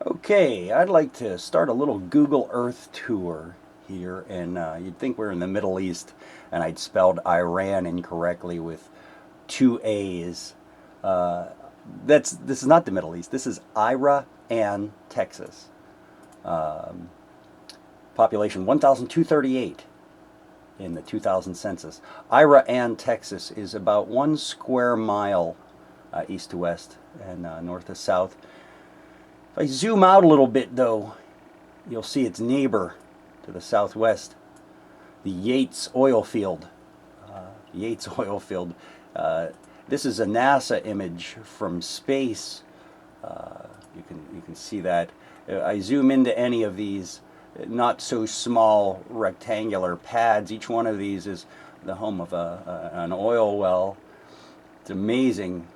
Okay, I'd like to start a little Google Earth tour here, and you'd think we're in the Middle East, and I'd spelled Iran incorrectly with two A's. Uh, this is not the Middle East. This is Iraan, Texas. Um, Population 1,238 in the 2000 census. Iraan, Texas is about 1 square mile east to west and north to south. If I zoom out a little bit, though, you'll see its neighbor to the southwest, the Yates oil field. Yates oil field. Uh, this is a NASA image from space. You can see that. I zoom into any of these not so small rectangular pads. Each one of these is the home of an oil well. It's amazing.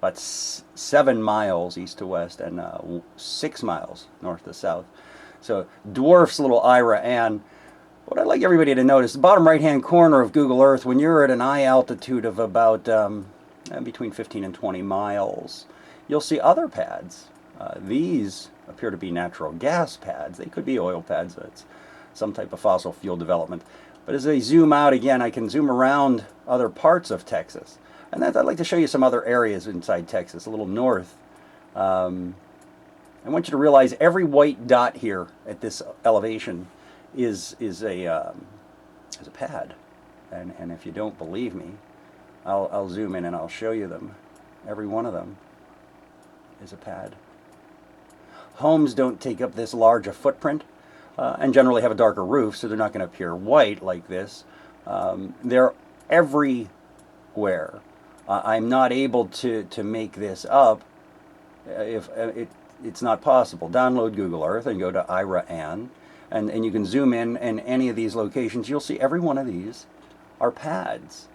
About 7 miles east to west and 6 miles north to south. So dwarfs little Iraan. What I'd like everybody to notice, the bottom right-hand corner of Google Earth, when you're at an eye altitude of about between 15 and 20 miles, you'll see other pads. These appear to be natural gas pads. They could be oil pads. It's some type of fossil fuel development. But as I zoom out again, I can zoom around other parts of Texas. And I'd like to show you some other areas inside Texas, a little north. I want you to realize every white dot here at this elevation is a pad. And if you don't believe me, I'll zoom in and I'll show you them. Every one of them is a pad. Homes don't take up this large a footprint and generally have a darker roof, so they're not going to appear white like this. They're everywhere. I'm not able to make this up. If it's not possible. Download Google Earth and go to Iraan, and you can zoom in any of these locations. You'll see every one of these are pads.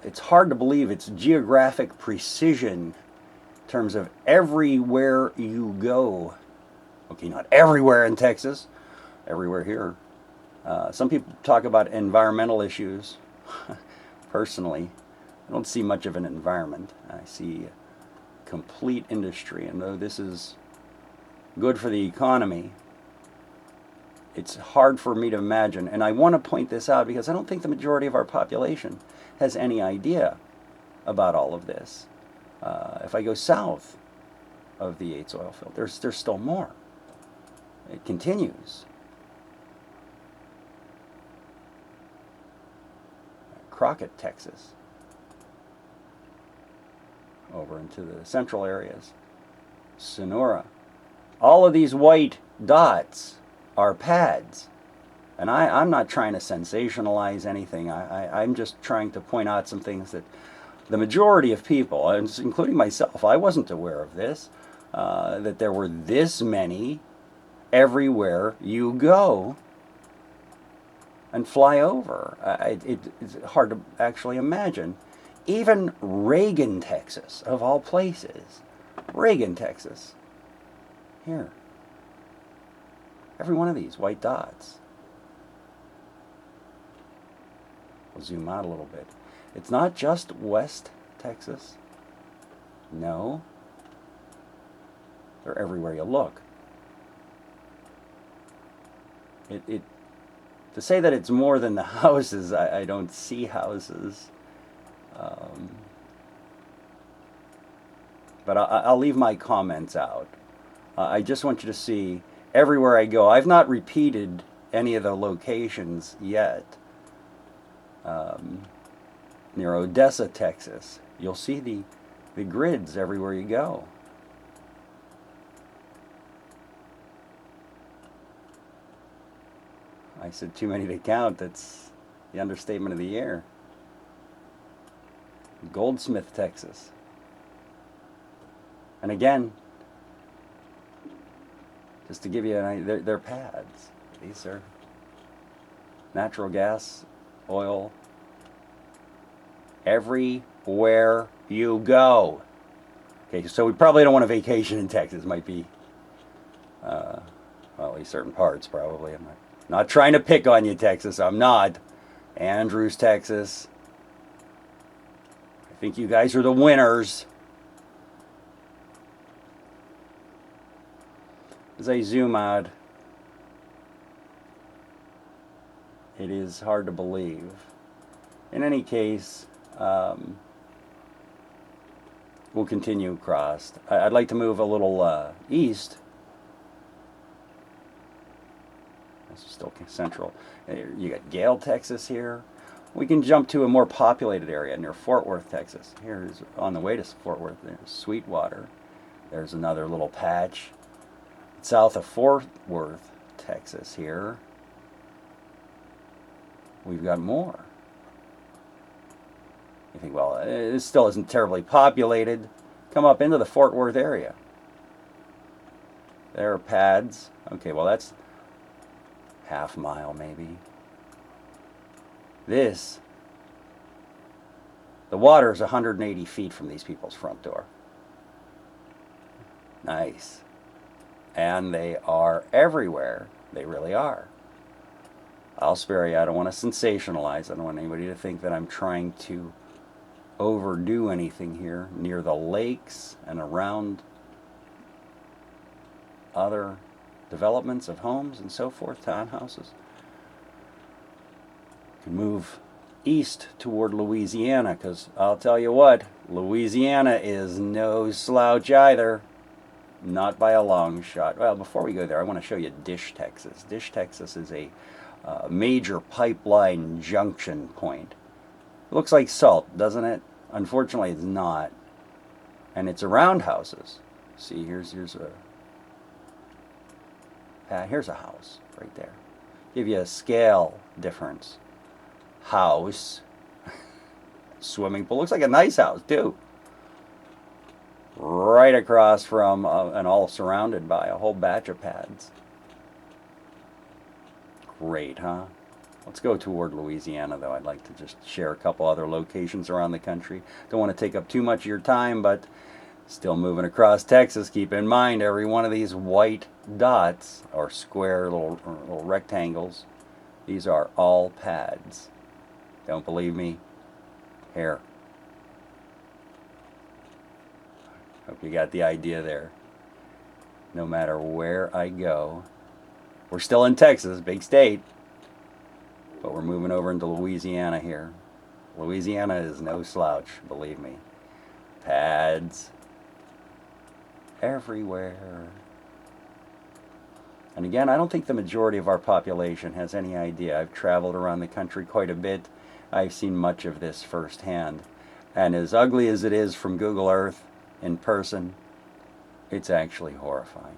It's hard to believe it's geographic precision in terms of everywhere you go. Okay, not everywhere in Texas, everywhere here. Some people talk about environmental issues. Personally, I don't see much of an environment. I see complete industry, and though this is good for the economy, it's hard for me to imagine. And I want to point this out because I don't think the majority of our population has any idea about all of this. If I go south of the Yates oil field, there's still more. It continues. Crockett, Texas. Over into the central areas. Sonora. All of these white dots are pads. And I'm not trying to sensationalize anything. I'm just trying to point out some things that the majority of people, including myself, I wasn't aware of this, that there were this many everywhere you go and fly over. It's hard to actually imagine. Even Reagan, Texas, of all places. Reagan, Texas. Here. Every one of these white dots. We'll zoom out a little bit. It's not just West Texas. No. They're everywhere you look. To say that it's more than the houses, I don't see houses. But I'll leave my comments out. I just want you to see everywhere I go. I've not repeated any of the locations yet. Near Odessa, Texas, you'll see the grids everywhere you go. I said too many to count. That's the understatement of the year. Goldsmith, Texas. And again, just to give you an idea, they're pads. These are natural gas, oil, everywhere you go. Okay, so we probably don't want a vacation in Texas. Might be, well, at least certain parts probably. I'm not trying to pick on you, Texas. I'm not. Andrews, Texas. I think you guys are the winners. As I zoom out, it is hard to believe. In any case, we'll continue across. I'd like to move a little east. This is still central. You got Gale, Texas here. We can jump to a more populated area near Fort Worth, Texas. Here's on the way to Fort Worth, there's Sweetwater. There's another little patch south of Fort Worth, Texas here. We've got more. You think, well, this still isn't terribly populated. Come up into the Fort Worth area. There are pads. Okay, well, that's half mile maybe. The water is 180 feet from these people's front door. Nice. And they are everywhere. They really are. I'll spare you. I don't want to sensationalize. I don't want anybody to think that I'm trying to overdo anything here. Near the lakes and around other developments of homes and so forth, townhouses. You can move east toward Louisiana, because I'll tell you what, Louisiana is no slouch either. Not by a long shot. Well, before we go there, I want to show you Dish, Texas. Dish, Texas is a major pipeline junction point. It looks like salt, doesn't it? Unfortunately, it's not. And it's around houses. See, here's a house right there. Give you a scale difference. House, swimming pool. Looks like a nice house too. Right across from and all surrounded by a whole batch of pads. Great, huh? Let's go toward Louisiana, though. I'd like to just share a couple other locations around the country. Don't want to take up too much of your time, but still moving across Texas. Keep in mind, every one of these white dots, or square little rectangles, these are all pads. Don't believe me? Here. Hope you got the idea there. No matter where I go, we're still in Texas, big state, but we're moving over into Louisiana here. Louisiana is no slouch, believe me. Pads everywhere. And again, I don't think the majority of our population has any idea. I've traveled around the country quite a bit. I've seen much of this firsthand. And as ugly as it is from Google Earth in person, it's actually horrifying.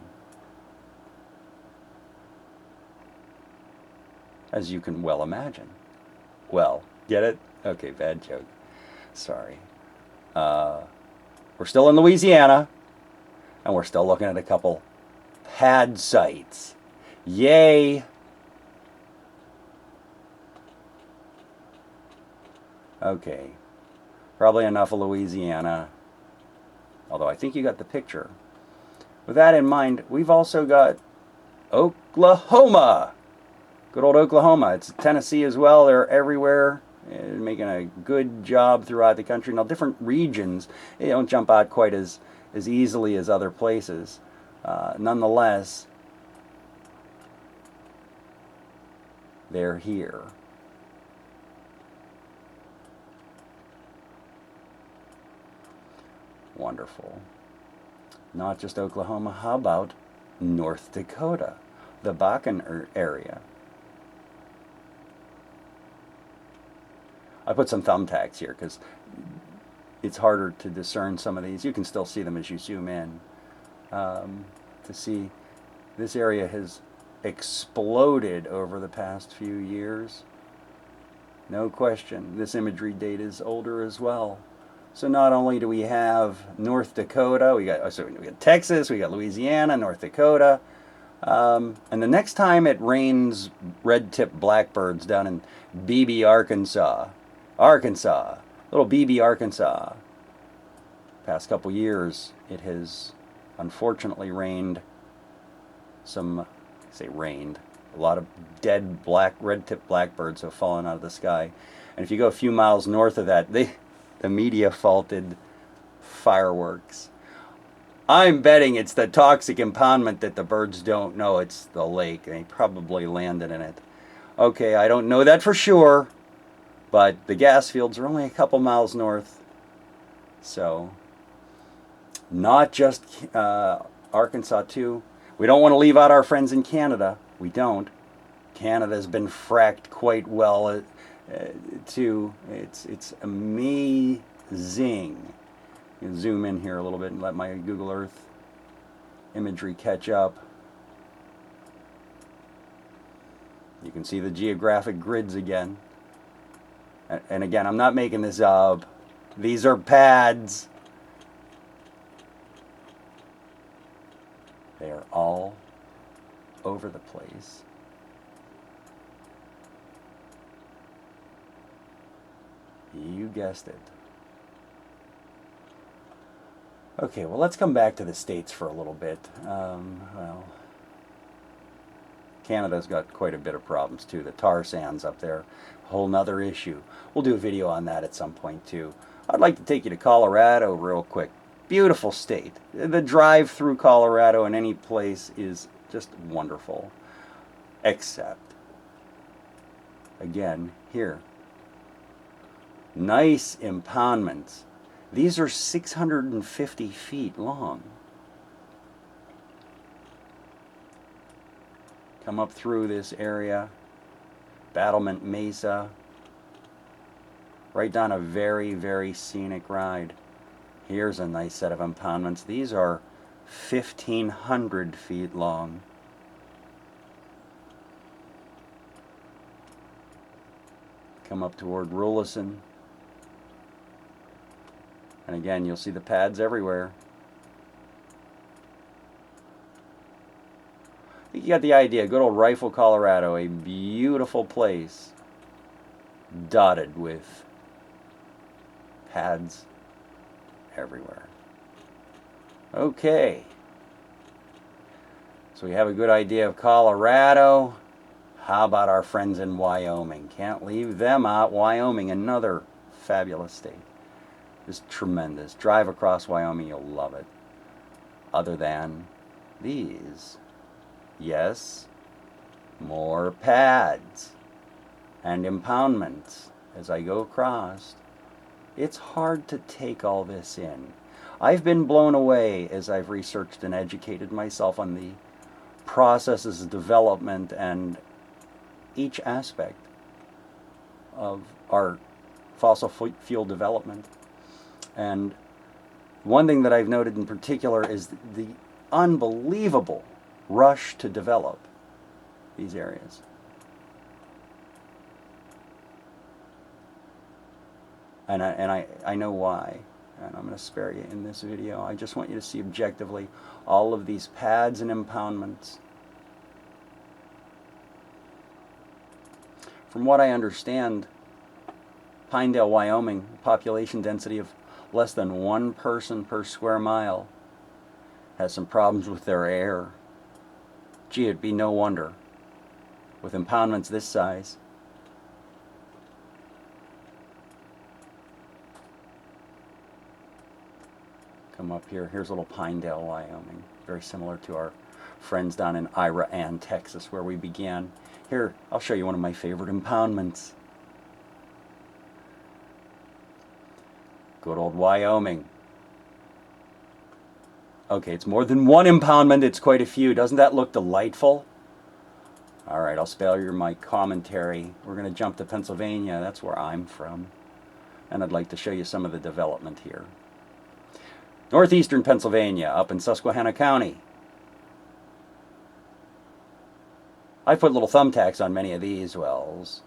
As you can well imagine. Well, get it? Okay, bad joke. Sorry. We're still in Louisiana, and we're still looking at a couple pad sites. Yay! Okay. Probably enough of Louisiana. Although I think you got the picture. With that in mind, we've also got Oklahoma. Good old Oklahoma. It's Tennessee as well. They're everywhere, making a good job throughout the country. Now, different regions, they don't jump out quite as easily as other places. Nonetheless, they're here. Wonderful. Not just Oklahoma. How about North Dakota, the Bakken area? I put some thumbtacks here because it's harder to discern some of these. You can still see them as you zoom in. To see this area has exploded over the past few years. No question. This imagery date is older as well. So not only do we have North Dakota, we got Texas, we got Louisiana, North Dakota, and the next time it rains red-tipped blackbirds down in Beebe, Arkansas, little Beebe, Arkansas. Past couple years, it has unfortunately rained a lot of dead red-tipped blackbirds have fallen out of the sky. And if you go a few miles north of that, the media faulted fireworks. I'm betting it's the toxic impoundment that the birds don't know. It's the lake. They probably landed in it. Okay, I don't know that for sure, but the gas fields are only a couple miles north. So, not just Arkansas, too. We don't want to leave out our friends in Canada. We don't. Canada's been fracked quite well, too. It's amazing. You zoom in here a little bit and let my Google Earth imagery catch up. You can see the geographic grids again. And again, I'm not making this up. These are pads. They are all over the place. You guessed it. Okay, well, let's come back to the States for a little bit. Well, Canada's got quite a bit of problems too. The tar sands up there, whole nother issue. We'll do a video on that at some point too. I'd like to take you to Colorado real quick. Beautiful state. The drive through Colorado in any place is just wonderful. Except, again, here. Nice impoundments. These are 650 feet long. Come up through this area, Battlement Mesa, right down a very, very scenic ride. Here's a nice set of impoundments. These are 1,500 feet long. Come up toward Rulison. And again, you'll see the pads everywhere. I think you got the idea. Good old Rifle, Colorado, a beautiful place dotted with pads everywhere. Okay. So we have a good idea of Colorado. How about our friends in Wyoming? Can't leave them out. Wyoming, another fabulous state. Just tremendous. Drive across Wyoming, you'll love it. Other than these. Yes, more pads and impoundments as I go across. It's hard to take all this in. I've been blown away as I've researched and educated myself on the processes of development and each aspect of our fossil fuel development. And one thing that I've noted in particular is the unbelievable rush to develop these areas. And I know why, and I'm going to spare you in this video. I just want you to see objectively all of these pads and impoundments. From what I understand, Pinedale, Wyoming, population density of less than 1 person per square mile, has some problems with their air. Gee, it'd be no wonder with impoundments this size. Come up here. Here's a little Pinedale, Wyoming. Very similar to our friends down in Iraan, Texas, where we began. Here, I'll show you one of my favorite impoundments. Good old Wyoming. Okay, it's more than one impoundment, it's quite a few. Doesn't that look delightful? All right, I'll spare you my commentary. We're going to jump to Pennsylvania. That's where I'm from. And I'd like to show you some of the development here. Northeastern Pennsylvania, up in Susquehanna County. I put little thumbtacks on many of these wells,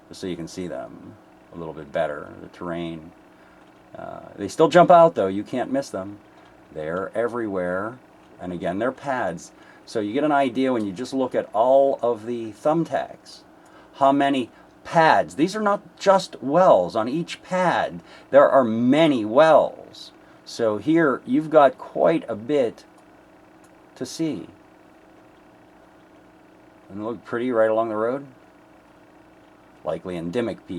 just so you can see them a little bit better, the terrain. They still jump out, though. You can't miss them. They're everywhere. And again, they're pads. So you get an idea when you just look at all of the thumbtacks, how many pads. These are not just wells. On each pad, there are many wells. So here, you've got quite a bit to see. Doesn't it look pretty right along the road? Likely in Dimmock, PA.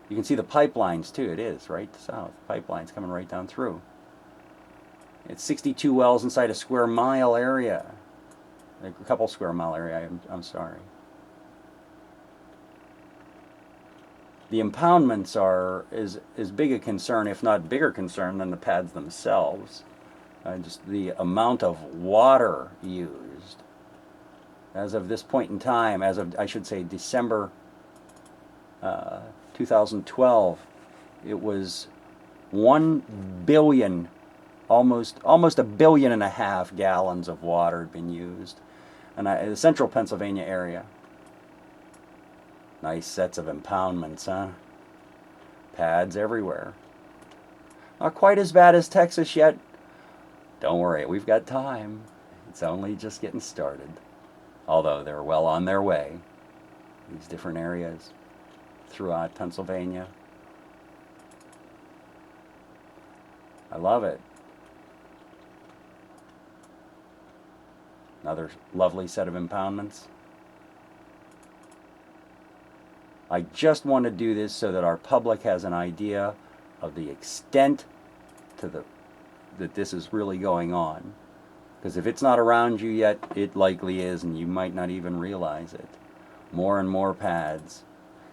You can see the pipelines too. It is right south. Pipelines coming right down through. It's 62 wells inside a square mile area. A couple square mile area, I'm sorry. The impoundments are as big a concern, if not bigger concern, than the pads themselves. Just the amount of water used. As of this point in time, as of, I should say, December 2012, it was 1 billion, almost 1.5 billion gallons of water had been used. And the central Pennsylvania area. Nice sets of impoundments, huh? Pads everywhere. Not quite as bad as Texas yet. Don't worry, we've got time. It's only just getting started. Although they're well on their way. These different areas throughout Pennsylvania. I love it. Another lovely set of impoundments. I just want to do this so that our public has an idea of the extent that this is really going on. Because if it's not around you yet, it likely is, and you might not even realize it. More and more pads.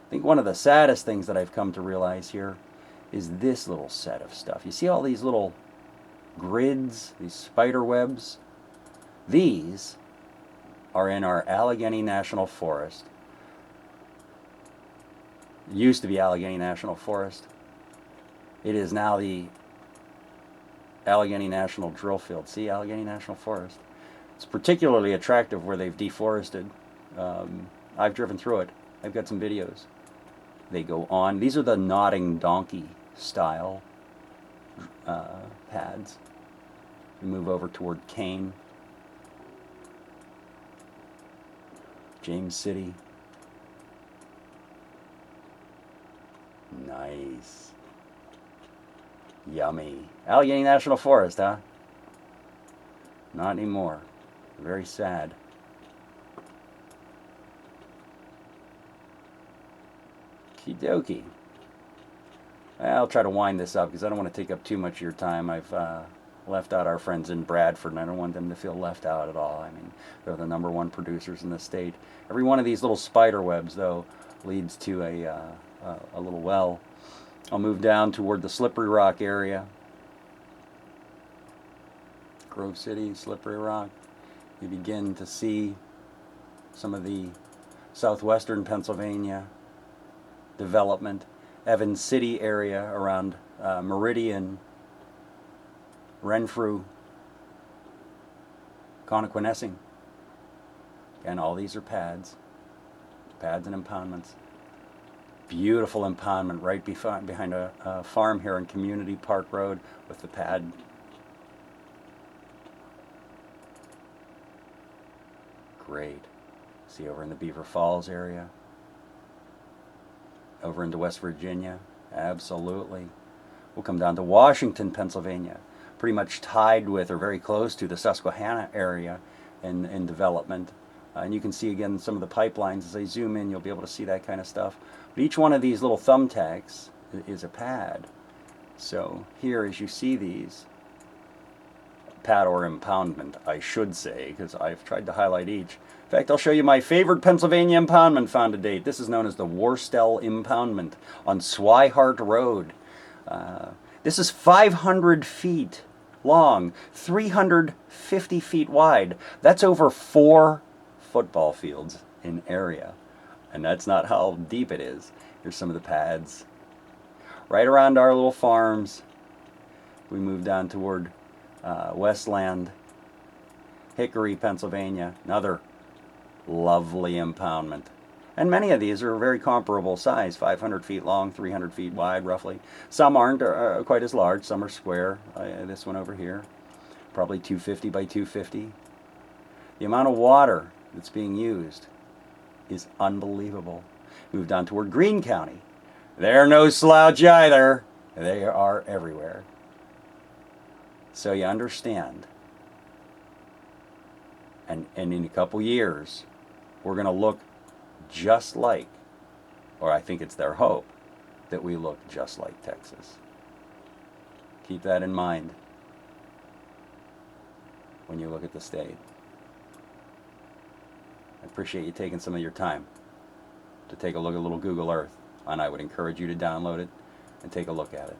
I think one of the saddest things that I've come to realize here is this little set of stuff. You see all these little grids, these spider webs? These are in our Allegheny National Forest. It used to be Allegheny National Forest. It is now the Allegheny National Drill Field. See, Allegheny National Forest. It's particularly attractive where they've deforested. I've driven through it. I've got some videos. They go on. These are the nodding donkey style pads. We move over toward Kane, James City. Nice. Yummy. Allegheny National Forest, huh? Not anymore. Very sad. Okie dokie. I'll try to wind this up because I don't want to take up too much of your time. I've left out our friends in Bradford, and I don't want them to feel left out at all. I mean, they're the #1 producers in the state. Every one of these little spider webs, though, leads to a little well. I'll move down toward the Slippery Rock area. Grove City, Slippery Rock. You begin to see some of the southwestern Pennsylvania development. Evans City area around Meridian, Renfrew, Connoquenessing. Again, all these are pads and impoundments. Beautiful impoundment right behind a farm here on Community Park Road with the pad. Great. See over in the Beaver Falls area. Over into West Virginia. Absolutely. We'll come down to Washington, Pennsylvania. Pretty much tied with or very close to the Susquehanna area in development. And you can see again some of the pipelines. As I zoom in, you'll be able to see that kind of stuff. But each one of these little thumbtacks is a pad. So here, as you see these, pad or impoundment, I should say, because I've tried to highlight each. In fact, I'll show you my favorite Pennsylvania impoundment found to date. This is known as the Worstell Impoundment on Swihart Road. This is 500 feet long, 350 feet wide. That's over 4 football fields in area. And that's not how deep it is. Here's some of the pads. Right around our little farms. We move down toward Westland, Hickory, Pennsylvania. Another lovely impoundment. And many of these are very comparable size, 500 feet long, 300 feet wide roughly. Some aren't quite as large, some are square. This one over here, probably 250 by 250. The amount of water that's being used is unbelievable. Move down toward Greene County. They're no slouch either. They are everywhere. So you understand. And in a couple years, we're going to look just like, or I think it's their hope, that we look just like Texas. Keep that in mind. when you look at the state. I appreciate you taking some of your time to take a look at a little Google Earth, and I would encourage you to download it and take a look at it.